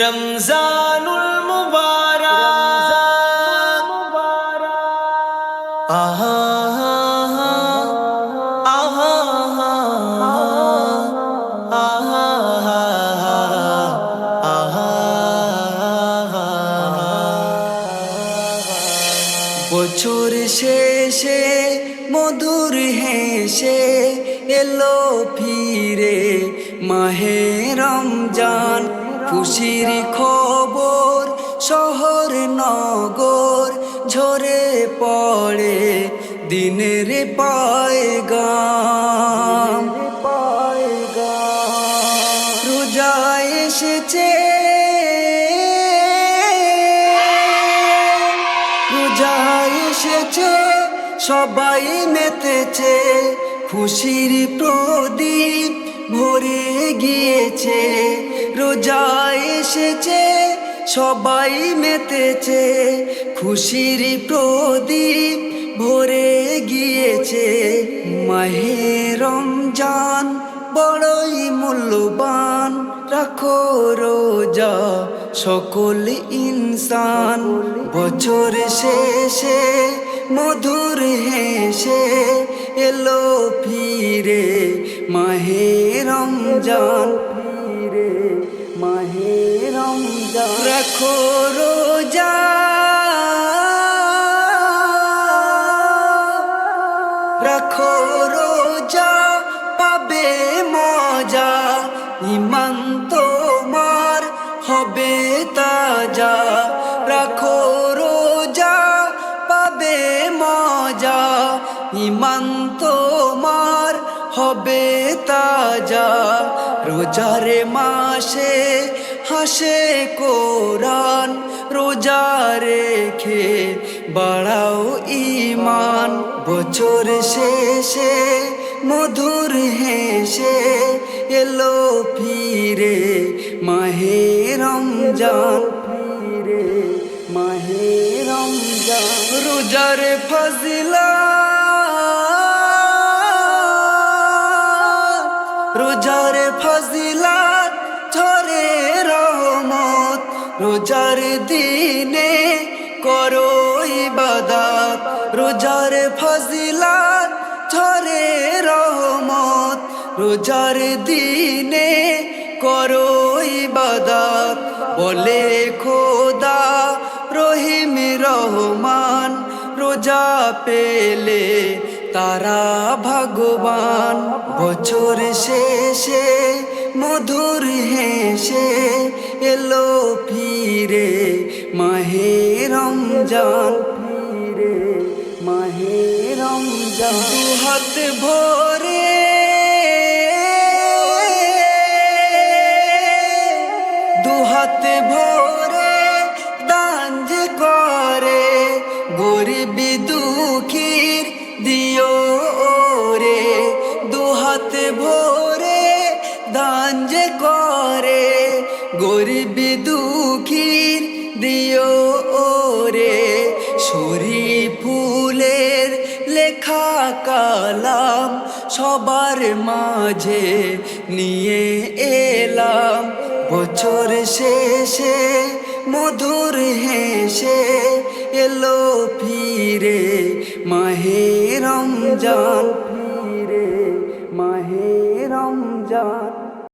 রমজানুল মুবারক আহা আহা আহা আহা বছর শেষে মধুর হেসে এলো ফিরে মাহে রমজান। খুশির খবর শহর নগর ঝরে পড়ে দিনের পয়গাম। রোজা এসেছে, রোজা এসেছে, সবাই মেতেছে, খুশির প্রদীপ ভরে গিয়েছে। রোজা এসেছে, সবাই মেতেছে, খুশির প্রদীপ ভরে গিয়েছে। মাহে রমজান বড়ই মূল্যবান, রাখো রোজা সকল ইনসান। বছর শেষে মধুর হেসে এলো ফিরে মাহে রমজান। মাহে রমজান রাখো রোজা, রাখো রোজা, পাবে মজা, ইমান তোমার হবে তাজা। রাখো রোজা, পাবে মজা, ইমান তোমার হবে তাজা। রোজার মাসে হাসে কোরআন, রোজা রেখে বাড়াও ঈমান। বছর শেষে মধুর হেসে এলো ফিরে মাহে রমজান। ফিরে মাহে রমজান রোজার ফজিলাত, রোজার ফজিলাত ঝরে রহমত। রোজার দিনে করো ইবাদত, রোজার ফজিলাত ঝরে রহমত। রোজার দিনে করো ইবাদত, বলে খোদা রহিম রহমান। রোজা পেলে তারা ভগবান। বছর শেষে মধুর হেসে এলো ফিরে মাহে রমজান। ফিরে মাহে রমজান দুহাত ভরে, দুহাত ভরে দান যে করে, গরিব দুঃখীর দিও রে। দুহাত ভরে দান যে করে, গরিব দুঃখীর দিও রে। শরীফ ফুলের লেখা কালাম সবার মাঝে নিয়ে এলাম। বছর শেষে মধুর হেসে এলো ফিরে মাহে রমজান।